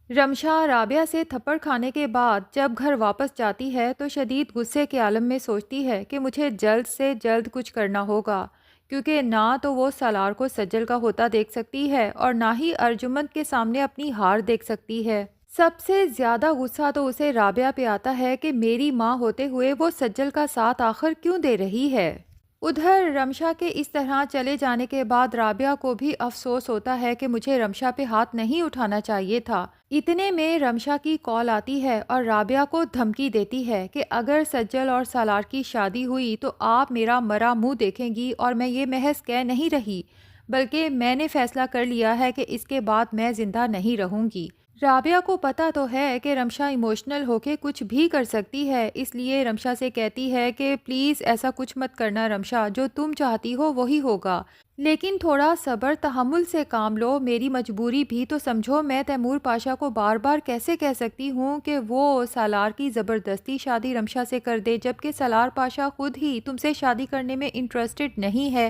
رمشا رابعہ سے تھپڑ کھانے کے بعد جب گھر واپس جاتی ہے تو شدید غصے کے عالم میں سوچتی ہے کہ مجھے جلد سے جلد کچھ کرنا ہوگا، کیونکہ نہ تو وہ سالار کو سجل کا ہوتا دیکھ سکتی ہے اور نہ ہی ارجمند کے سامنے اپنی ہار دیکھ سکتی ہے۔ سب سے زیادہ غصہ تو اسے رابعہ پہ آتا ہے کہ میری ماں ہوتے ہوئے وہ سجل کا ساتھ آخر کیوں دے رہی ہے۔ ادھر رمشا کے اس طرح چلے جانے کے بعد رابعہ کو بھی افسوس ہوتا ہے کہ مجھے رمشا پہ ہاتھ نہیں اٹھانا چاہیے تھا۔ اتنے میں رمشا کی کال آتی ہے اور رابعہ کو دھمکی دیتی ہے کہ اگر سجل اور سالار کی شادی ہوئی تو آپ میرا مرا منہ دیکھیں گی، اور میں یہ محض کہہ نہیں رہی بلکہ میں نے فیصلہ کر لیا ہے کہ اس کے بعد میں زندہ نہیں رہوں گی۔ رابعہ کو پتا تو ہے کہ رمشا ایموشنل ہو کے کچھ بھی کر سکتی ہے، اس لیے رمشا سے کہتی ہے کہ پلیز ایسا کچھ مت کرنا رمشا، جو تم چاہتی ہو وہی ہوگا، لیکن تھوڑا صبر تحمل سے کام لو، میری مجبوری بھی تو سمجھو۔ میں تیمور پاشا کو بار بار کیسے کہہ سکتی ہوں کہ وہ سالار کی زبردستی شادی رمشا سے کر دے، جبکہ سالار پاشا خود ہی تم سے شادی کرنے میں انٹرسٹڈ نہیں ہے۔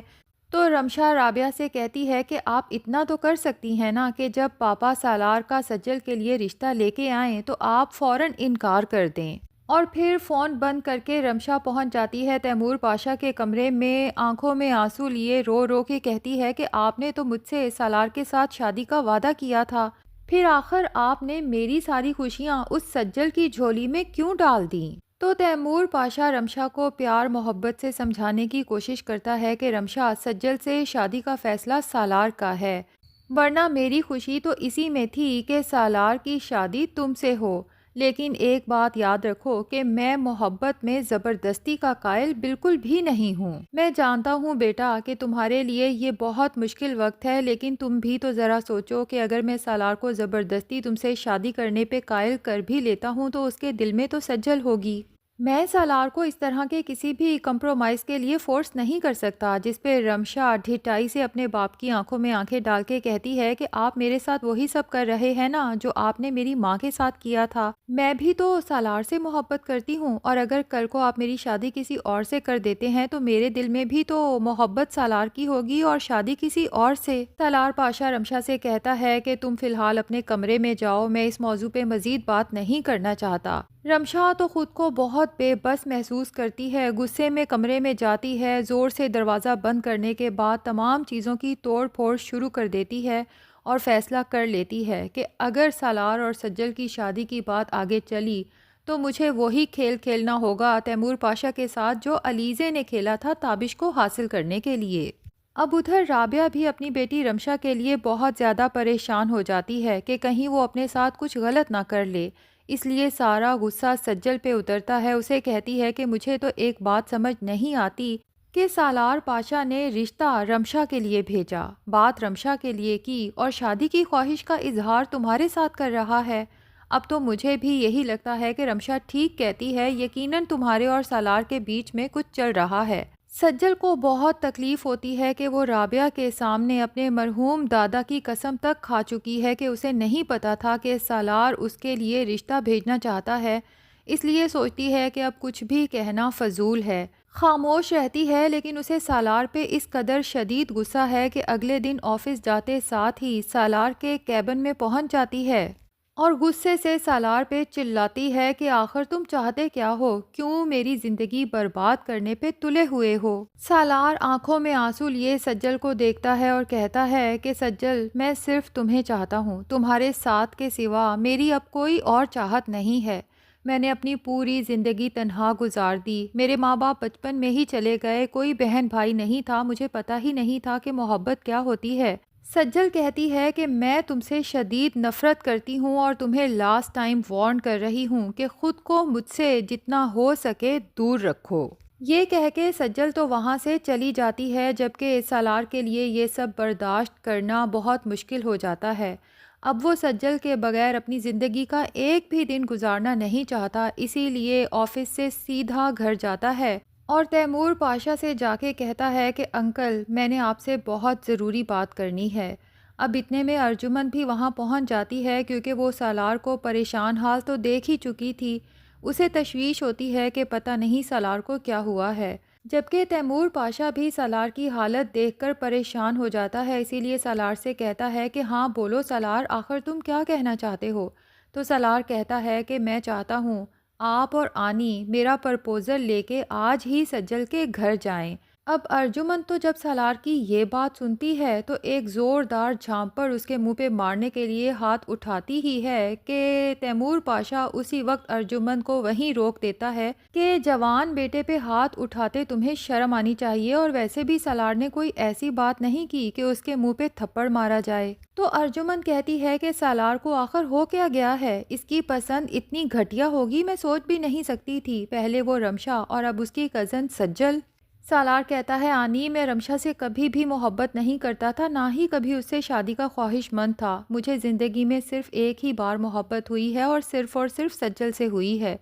تو رمشا رابعہ سے کہتی ہے کہ آپ اتنا تو کر سکتی ہیں نا کہ جب پاپا سالار کا سجل کے لیے رشتہ لے کے آئیں تو آپ فوراً انکار کر دیں۔ اور پھر فون بند کر کے رمشا پہنچ جاتی ہے تیمور پاشا کے کمرے میں، آنکھوں میں آنسو لیے رو رو کے کہتی ہے کہ آپ نے تو مجھ سے سالار کے ساتھ شادی کا وعدہ کیا تھا، پھر آخر آپ نے میری ساری خوشیاں اس سجل کی جھولی میں کیوں ڈال دیں؟ تو تیمور پاشا رمشا کو پیار محبت سے سمجھانے کی کوشش کرتا ہے کہ رمشا، سجل سے شادی کا فیصلہ سالار کا ہے، ورنہ میری خوشی تو اسی میں تھی کہ سالار کی شادی تم سے ہو، لیکن ایک بات یاد رکھو کہ میں محبت میں زبردستی کا قائل بالکل بھی نہیں ہوں۔ میں جانتا ہوں بیٹا کہ تمہارے لیے یہ بہت مشکل وقت ہے، لیکن تم بھی تو ذرا سوچو کہ اگر میں سالار کو زبردستی تم سے شادی کرنے پہ قائل کر بھی لیتا ہوں تو اس کے دل میں تو سجل ہوگی۔ میں سالار کو اس طرح کے کسی بھی کمپرومائز کے لیے فورس نہیں کر سکتا، جس پہ رمشا ڈھٹائی سے اپنے باپ کی آنکھوں میں آنکھیں ڈال کے کہتی ہے کہ آپ میرے ساتھ وہی سب کر رہے ہیں نا جو آپ نے میری ماں کے ساتھ کیا تھا۔ میں بھی تو سالار سے محبت کرتی ہوں، اور اگر کل کو آپ میری شادی کسی اور سے کر دیتے ہیں تو میرے دل میں بھی تو محبت سالار کی ہوگی اور شادی کسی اور سے۔ سالار پاشا رمشا سے کہتا ہے کہ تم فی الحال اپنے کمرے میں جاؤ، میں اس موضوع پہ مزید بات نہیں کرنا چاہتا۔ رمشا تو خود کو بہت بے بس محسوس کرتی ہے، غصے میں کمرے میں جاتی ہے، زور سے دروازہ بند کرنے کے بعد تمام چیزوں کی توڑ پھوڑ شروع کر دیتی ہے اور فیصلہ کر لیتی ہے کہ اگر سالار اور سجل کی شادی کی بات آگے چلی تو مجھے وہی کھیل کھیلنا ہوگا تیمور پاشا کے ساتھ جو علیزے نے کھیلا تھا تابش کو حاصل کرنے کے لیے۔ اب ادھر رابعہ بھی اپنی بیٹی رمشا کے لیے بہت زیادہ پریشان ہو جاتی ہے کہ کہیں وہ اپنے ساتھ کچھ غلط نہ کر لے، اس لیے سارا غصہ سجل پہ اترتا ہے۔ اسے کہتی ہے کہ مجھے تو ایک بات سمجھ نہیں آتی کہ سالار پاشا نے رشتہ رمشا کے لیے بھیجا، بات رمشا کے لیے کی اور شادی کی خواہش کا اظہار تمہارے ساتھ کر رہا ہے۔ اب تو مجھے بھی یہی لگتا ہے کہ رمشا ٹھیک کہتی ہے، یقیناً تمہارے اور سالار کے بیچ میں کچھ چل رہا ہے۔ سجل کو بہت تکلیف ہوتی ہے کہ وہ رابعہ کے سامنے اپنے مرحوم دادا کی قسم تک کھا چکی ہے کہ اسے نہیں پتا تھا کہ سالار اس کے لیے رشتہ بھیجنا چاہتا ہے، اس لیے سوچتی ہے کہ اب کچھ بھی کہنا فضول ہے، خاموش رہتی ہے۔ لیکن اسے سالار پہ اس قدر شدید غصہ ہے کہ اگلے دن آفس جاتے ساتھ ہی سالار کے کیبن میں پہنچ جاتی ہے اور غصے سے سالار پہ چلاتی ہے کہ آخر تم چاہتے کیا ہو، کیوں میری زندگی برباد کرنے پہ تلے ہوئے ہو۔ سالار آنکھوں میں آنسو لیے سجل کو دیکھتا ہے اور کہتا ہے کہ سجل، میں صرف تمہیں چاہتا ہوں، تمہارے ساتھ کے سوا میری اب کوئی اور چاہت نہیں ہے۔ میں نے اپنی پوری زندگی تنہا گزار دی، میرے ماں باپ بچپن میں ہی چلے گئے، کوئی بہن بھائی نہیں تھا، مجھے پتا ہی نہیں تھا کہ محبت کیا ہوتی ہے۔ سجل کہتی ہے کہ میں تم سے شدید نفرت کرتی ہوں اور تمہیں لاسٹ ٹائم وارن کر رہی ہوں کہ خود کو مجھ سے جتنا ہو سکے دور رکھو۔ یہ کہہ کے سجل تو وہاں سے چلی جاتی ہے، جبکہ سالار کے لیے یہ سب برداشت کرنا بہت مشکل ہو جاتا ہے۔ اب وہ سجل کے بغیر اپنی زندگی کا ایک بھی دن گزارنا نہیں چاہتا، اسی لیے آفس سے سیدھا گھر جاتا ہے اور تیمور پاشا سے جا کے کہتا ہے کہ انکل، میں نے آپ سے بہت ضروری بات کرنی ہے۔ اب اتنے میں ارجمن بھی وہاں پہنچ جاتی ہے، کیونکہ وہ سالار کو پریشان حال تو دیکھ ہی چکی تھی۔ اسے تشویش ہوتی ہے کہ پتہ نہیں سالار کو کیا ہوا ہے۔ جبکہ تیمور پاشا بھی سالار کی حالت دیکھ کر پریشان ہو جاتا ہے، اسی لیے سالار سے کہتا ہے کہ ہاں بولو سالار، آخر تم کیا کہنا چاہتے ہو؟ تو سالار کہتا ہے کہ میں چاہتا ہوں آپ اور آنی میرا پرپوزل لے کے آج ہی سجل کے گھر جائیں۔ اب ارجمن تو جب سالار کی یہ بات سنتی ہے تو ایک زوردار جھامپڑ اس کے منہ پہ مارنے کے لیے ہاتھ اٹھاتی ہی ہے کہ تیمور پاشا اسی وقت ارجمن کو وہیں روک دیتا ہے کہ جوان بیٹے پہ ہاتھ اٹھاتے تمہیں شرم آنی چاہیے، اور ویسے بھی سالار نے کوئی ایسی بات نہیں کی کہ اس کے منہ پہ تھپڑ مارا جائے۔ تو ارجمن کہتی ہے کہ سالار کو آخر ہو کیا گیا ہے، اس کی پسند اتنی گھٹیا ہوگی میں سوچ بھی نہیں سکتی تھی، پہلے وہ رمشا اور اب اس کی کزن سجل۔ سالار کہتا ہے آنی، میں رمشا سے کبھی بھی محبت نہیں کرتا تھا، نہ ہی کبھی اس سے شادی کا خواہش مند تھا، مجھے زندگی میں صرف ایک ہی بار محبت ہوئی ہے اور صرف سجل سے ہوئی ہے،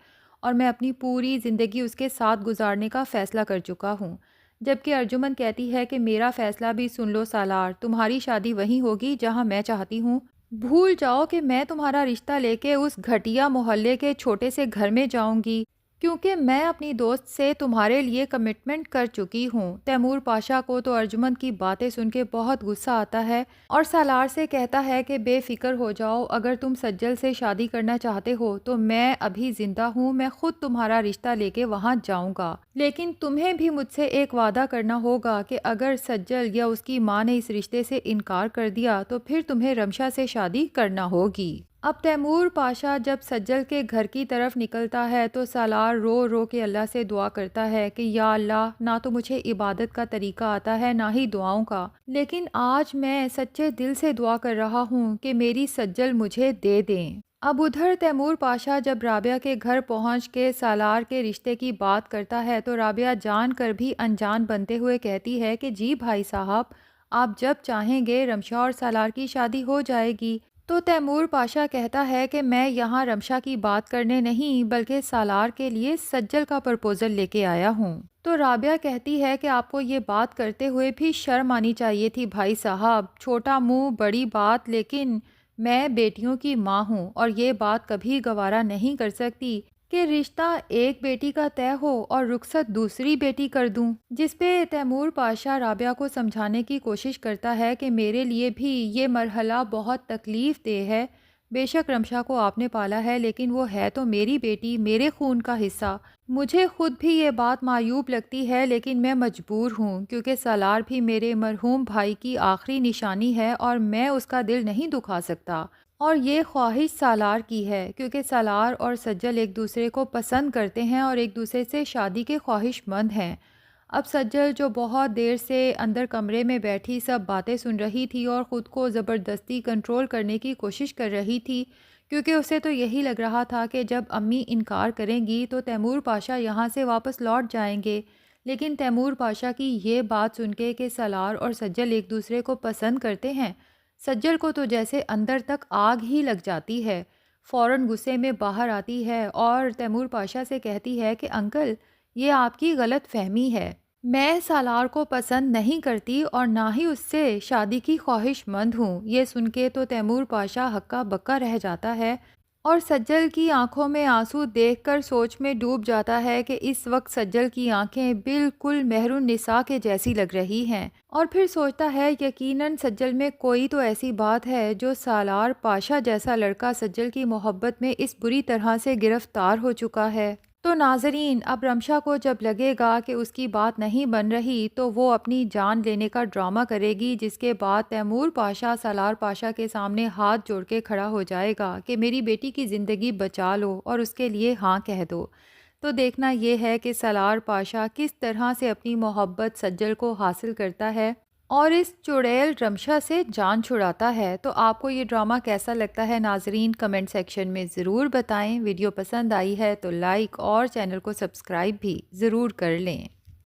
اور میں اپنی پوری زندگی اس کے ساتھ گزارنے کا فیصلہ کر چکا ہوں۔ جبکہ ارجمن کہتی ہے کہ میرا فیصلہ بھی سن لو سالار، تمہاری شادی وہیں ہوگی جہاں میں چاہتی ہوں، بھول جاؤ کہ میں تمہارا رشتہ لے کے اس گھٹیا محلے کے چھوٹے سے گھر میں جاؤں گی، کیونکہ میں اپنی دوست سے تمہارے لیے کمٹمنٹ کر چکی ہوں۔ تیمور پاشا کو تو ارجمن کی باتیں سن کے بہت غصہ آتا ہے اور سالار سے کہتا ہے کہ بے فکر ہو جاؤ، اگر تم سجل سے شادی کرنا چاہتے ہو تو میں ابھی زندہ ہوں، میں خود تمہارا رشتہ لے کے وہاں جاؤں گا، لیکن تمہیں بھی مجھ سے ایک وعدہ کرنا ہوگا کہ اگر سجل یا اس کی ماں نے اس رشتے سے انکار کر دیا تو پھر تمہیں رمشا سے شادی کرنا ہوگی۔ اب تیمور پاشا جب سجل کے گھر کی طرف نکلتا ہے تو سالار رو رو کے اللہ سے دعا کرتا ہے کہ یا اللہ، نہ تو مجھے عبادت کا طریقہ آتا ہے نہ ہی دعاؤں کا، لیکن آج میں سچے دل سے دعا کر رہا ہوں کہ میری سجل مجھے دے دیں۔ اب ادھر تیمور پاشا جب رابعہ کے گھر پہنچ کے سالار کے رشتے کی بات کرتا ہے تو رابعہ جان کر بھی انجان بنتے ہوئے کہتی ہے کہ جی بھائی صاحب، آپ جب چاہیں گے رمشا اور سالار کی شادی ہو جائے گی۔ تو تیمور پاشا کہتا ہے کہ میں یہاں رمشا کی بات کرنے نہیں بلکہ سالار کے لیے سجل کا پرپوزل لے کے آیا ہوں۔ تو رابعہ کہتی ہے کہ آپ کو یہ بات کرتے ہوئے بھی شرم آنی چاہیے تھی بھائی صاحب، چھوٹا منہ بڑی بات، لیکن میں بیٹیوں کی ماں ہوں اور یہ بات کبھی گوارا نہیں کر سکتی کہ رشتہ ایک بیٹی کا طے ہو اور رخصت دوسری بیٹی کر دوں، جس پہ تیمور پاشا رابعہ کو سمجھانے کی کوشش کرتا ہے کہ میرے لیے بھی یہ مرحلہ بہت تکلیف دہ ہے، بے شک رمشا کو آپ نے پالا ہے لیکن وہ ہے تو میری بیٹی، میرے خون کا حصہ، مجھے خود بھی یہ بات معیوب لگتی ہے لیکن میں مجبور ہوں کیونکہ سالار بھی میرے مرحوم بھائی کی آخری نشانی ہے اور میں اس کا دل نہیں دکھا سکتا، اور یہ خواہش سالار کی ہے کیونکہ سالار اور سجل ایک دوسرے کو پسند کرتے ہیں اور ایک دوسرے سے شادی کے خواہش مند ہیں۔ اب سجل جو بہت دیر سے اندر کمرے میں بیٹھی سب باتیں سن رہی تھی اور خود کو زبردستی کنٹرول کرنے کی کوشش کر رہی تھی، کیونکہ اسے تو یہی لگ رہا تھا کہ جب امی انکار کریں گی تو تیمور پاشا یہاں سے واپس لوٹ جائیں گے، لیکن تیمور پاشا کی یہ بات سن کے کہ سالار اور سجل ایک دوسرے کو پسند کرتے ہیں، سجل کو تو جیسے اندر تک آگ ہی لگ جاتی ہے، فوراً غصے میں باہر آتی ہے اور تیمور پاشا سے کہتی ہے کہ انکل، یہ آپ کی غلط فہمی ہے، میں سالار کو پسند نہیں کرتی اور نہ ہی اس سے شادی کی خواہش مند ہوں۔ یہ سن کے تو تیمور پاشا ہکا بکا رہ جاتا ہے اور سجل کی آنکھوں میں آنسو دیکھ کر سوچ میں ڈوب جاتا ہے کہ اس وقت سجل کی آنکھیں بالکل مہر النساء کے جیسی لگ رہی ہیں، اور پھر سوچتا ہے یقیناً سجل میں کوئی تو ایسی بات ہے جو سالار پاشا جیسا لڑکا سجل کی محبت میں اس بری طرح سے گرفتار ہو چکا ہے۔ تو ناظرین، اب رمشا کو جب لگے گا کہ اس کی بات نہیں بن رہی تو وہ اپنی جان لینے کا ڈرامہ کرے گی، جس کے بعد تیمور پاشا سالار پاشا کے سامنے ہاتھ جوڑ کے کھڑا ہو جائے گا کہ میری بیٹی کی زندگی بچا لو اور اس کے لیے ہاں کہہ دو۔ تو دیکھنا یہ ہے کہ سالار پاشا کس طرح سے اپنی محبت سجل کو حاصل کرتا ہے اور اس چڑیل رمشا سے جان چھڑاتا ہے۔ تو آپ کو یہ ڈرامہ کیسا لگتا ہے ناظرین، کمنٹ سیکشن میں ضرور بتائیں۔ ویڈیو پسند آئی ہے تو لائک اور چینل کو سبسکرائب بھی ضرور کر لیں۔